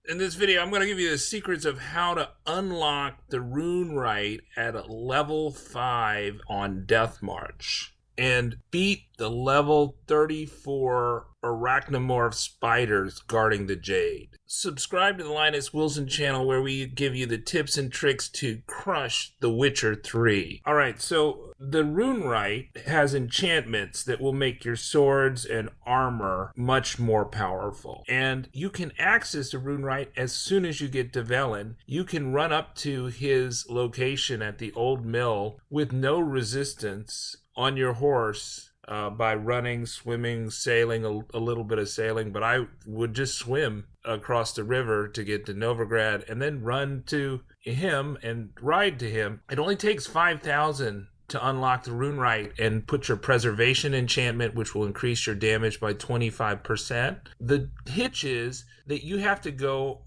In this video, I'm going to give you the secrets of how to unlock the Runewright at a level 5 on Death March and beat the level 34 arachnomorph spiders guarding the Jade. Subscribe to the Linus Wilson channel where we give you the tips and tricks to crush The Witcher 3. Alright, so the Runewright has enchantments that will make your swords and armor much more powerful. And you can access the Runewright as soon as you get to Velen. You can run up to his location at the old mill with no resistance on your horse by running, swimming, sailing, a little bit of sailing, but I would just swim across the river to get to Novigrad and then run to him and ride to him. It only takes 5,000 to unlock the Runewright and put your preservation enchantment, which will increase your damage by 25%. The hitch is that you have to go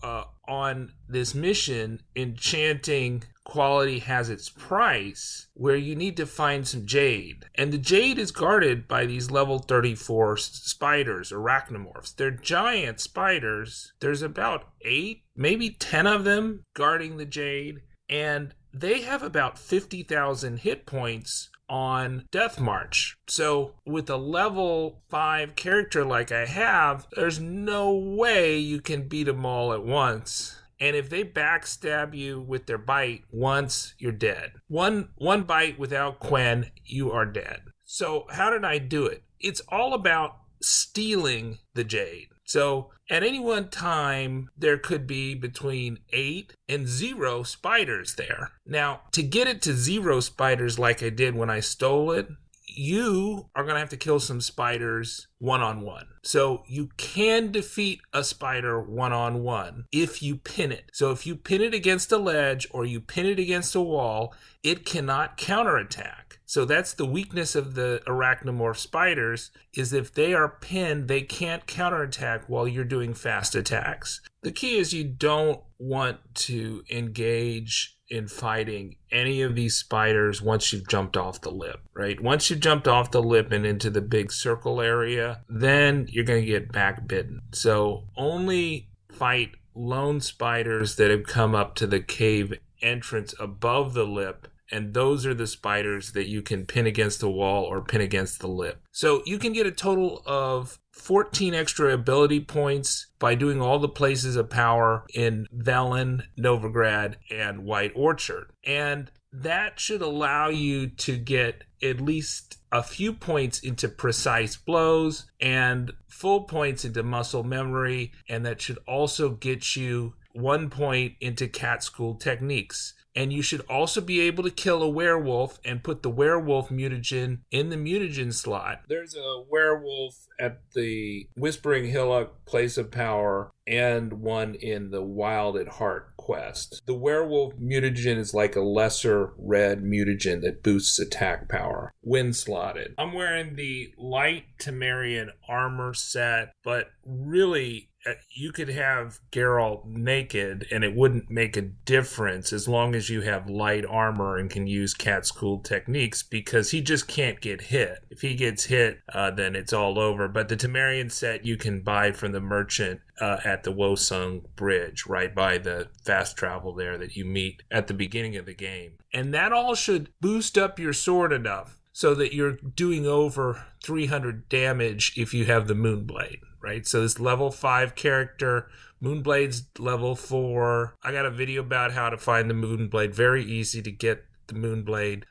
on this mission. Enchanting quality has its price, where you need to find some jade. And the jade is guarded by these level 34 spiders, arachnomorphs. They're giant spiders. There's about 8, maybe 10 of them guarding the jade. And they have about 50,000 hit points on Death March. So with a level 5 character like I have, there's no way you can beat them all at once. And if they backstab you with their bite once, you're dead. One bite without Quen, you are dead. So how did I do it? It's all about stealing the jade. So at any one time, there could be between 8 and 0 spiders there. Now, to get it to 0 spiders like I did when I stole it, you are going to have to kill some spiders one-on-one. So you can defeat a spider one-on-one if you pin it. So if you pin it against a ledge or you pin it against a wall, it cannot counterattack. So that's the weakness of the arachnomorph spiders, is if they are pinned, they can't counterattack while you're doing fast attacks. The key is you don't want to engage in fighting any of these spiders once you've jumped off the lip, right? Once you've jumped off the lip and into the big circle area, then you're going to get back bitten. So only fight lone spiders that have come up to the cave entrance above the lip, and those are the spiders that you can pin against the wall or pin against the lip. So you can get a total of 14 extra ability points by doing all the places of power in Velen, Novigrad, and White Orchard. And that should allow you to get at least a few points into precise blows and full points into muscle memory. And that should also get you 1 point into cat school techniques. And you should also be able to kill a werewolf and put the werewolf mutagen in the mutagen slot. There's a werewolf at the Whispering Hillock Place of Power and one in the Wild at Heart quest. The werewolf mutagen is like a lesser red mutagen that boosts attack power when slotted. I'm wearing the light Temerian armor set, but really you could have Geralt naked and it wouldn't make a difference as long as you have light armor and can use cat school techniques, because he just can't get hit. If he gets hit, then it's all over. But the Temerian set you can buy from the merchant at the Woesong Bridge, right by the fast travel there that you meet at the beginning of the game. And that all should boost up your sword enough so that you're doing over 300 damage if you have the moonblade, right? So this level 5 character, moonblade's level 4. I got a video about how to find the moonblade. Very easy to get the moonblade.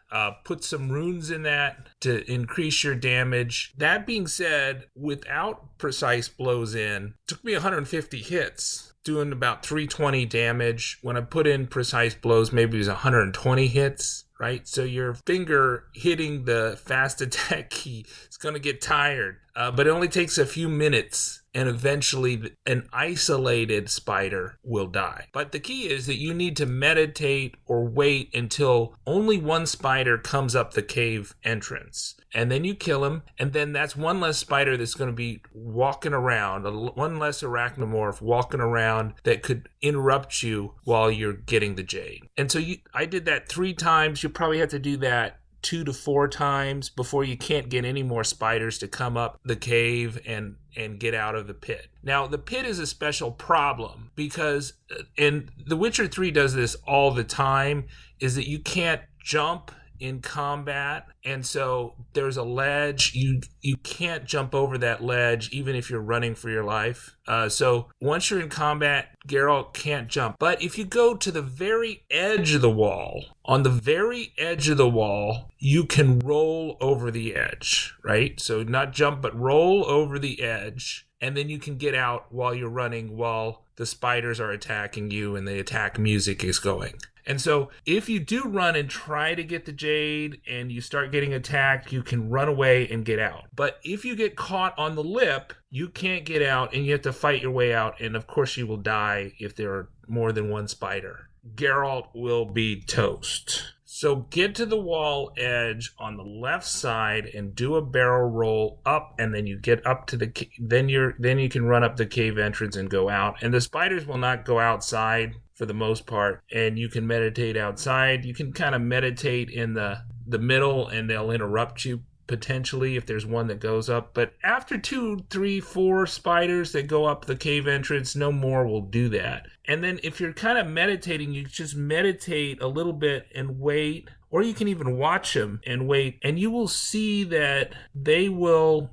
Put some runes in that to increase your damage. That being said, without precise blows in, it took me 150 hits, doing about 320 damage. When I put in precise blows, maybe it was 120 hits. Right? So your finger hitting the fast attack key is going to get tired. But it only takes a few minutes, and eventually an isolated spider will die. But the key is that you need to meditate or wait until only one spider comes up the cave entrance. And then you kill him, and then that's one less spider that's going to be walking around, one less arachnomorph walking around that could interrupt you while you're getting the jade. And so I did that 3 times. You probably have to do that 2 to 4 times before you can't get any more spiders to come up the cave and get out of the pit. Now, the pit is a special problem because, and The Witcher 3 does this all the time, is that you can't jump in combat, and so there's a ledge. You can't jump over that ledge even if you're running for your life. So once you're in combat, Geralt can't jump. But if you go to the very edge of the wall, on the very edge of the wall, you can roll over the edge, right? So not jump, but roll over the edge, and then you can get out while you're running, while the spiders are attacking you and the attack music is going. And so if you do run and try to get the jade and you start getting attacked, you can run away and get out. But if you get caught on the lip, you can't get out and you have to fight your way out. And of course you will die if there are more than one spider. Geralt will be toast. So get to the wall edge on the left side and do a barrel roll up, and then you get up to the then you can run up the cave entrance and go out. And the spiders will not go outside for the most part, and you can meditate outside. You can kind of meditate in the middle, and they'll interrupt you potentially if there's one that goes up. But after 2, 3, 4 spiders that go up the cave entrance, no more will do that. And then if you're kind of meditating, you just meditate a little bit and wait, or you can even watch them and wait, and you will see that they will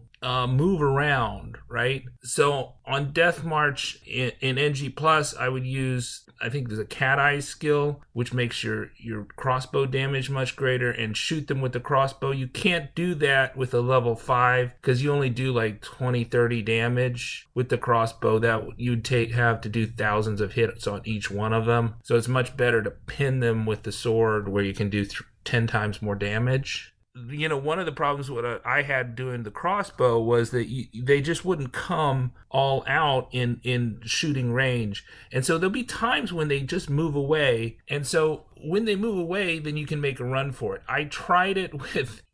move around, right? So on Death March in NG+, I would use, I think there's a cat eye skill, which makes your crossbow damage much greater, and shoot them with the crossbow. You can't do that with a level 5 because you only do like 20, 30 damage with the crossbow. That you'd have to do thousands of hits on each one of them. So it's much better to pin them with the sword, where you can do 10 times more damage. You know, one of the problems what I had doing the crossbow was that they just wouldn't come all out in shooting range. And so there'll be times when they just move away. And so when they move away, then you can make a run for it. I tried it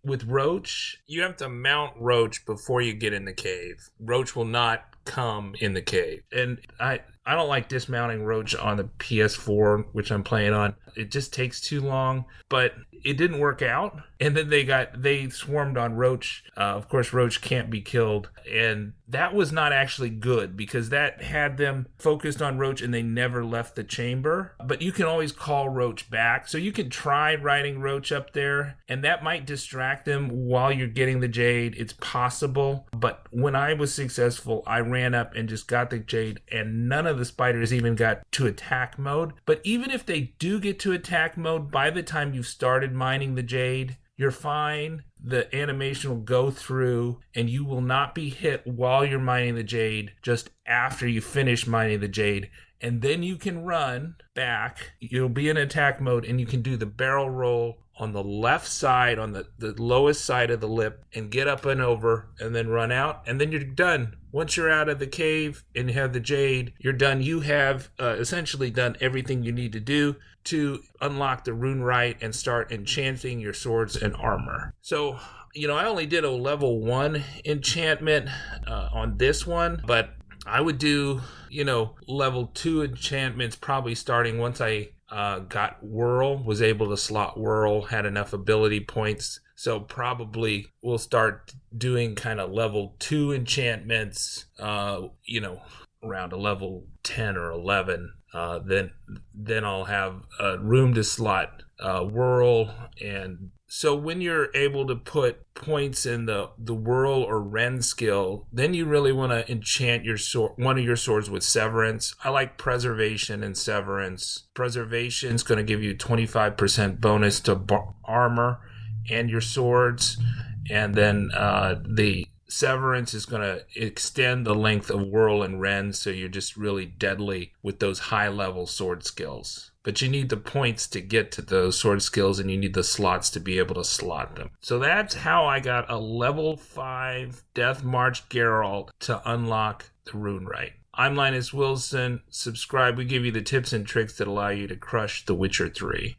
with Roach. You have to mount Roach before you get in the cave. Roach will not come in the cave. And I don't like dismounting Roach on the PS4, which I'm playing on. It just takes too long, but it didn't work out. And then they swarmed on Roach. Of course, Roach can't be killed. And that was not actually good because that had them focused on Roach and they never left the chamber. But you can always call Roach back. So you can try riding Roach up there, and that might distract them while you're getting the jade. It's possible. But when I was successful, I ran up and just got the jade, and none of the spiders even got to attack mode. But even if they do get to attack mode, by the time you've started mining the jade, you're fine. The animation will go through and you will not be hit while you're mining the jade, just after you finish mining the jade. And then you can run back. You'll be in attack mode and you can do the barrel roll on the left side, on the lowest side of the lip, and get up and over and then run out. And then you're done. Once you're out of the cave and you have the jade, you're done. You have essentially done everything you need to do to unlock the Runewright and start enchanting your swords and armor. So, you know, I only did a level 1 enchantment on this one, but I would do, you know, level 2 enchantments probably starting once I got whirl, was able to slot whirl, had enough ability points. So probably we'll start doing kind of level 2 enchantments, you know, around a level 10 or 11. Then I'll have room to slot whirl. And so when you're able to put points in the whirl or rend skill, then you really want to enchant your sword, one of your swords, with severance. I like preservation and severance. Preservation is going to give you 25% bonus to armor and your swords, and then the severance is going to extend the length of whirl and rend, so you're just really deadly with those high level sword skills. But you need the points to get to those sword skills, and you need the slots to be able to slot them. So that's how I got a level 5 Death March Geralt to unlock the Runewright. I'm Linus Wilson. Subscribe. We give you the tips and tricks that allow you to crush The Witcher 3.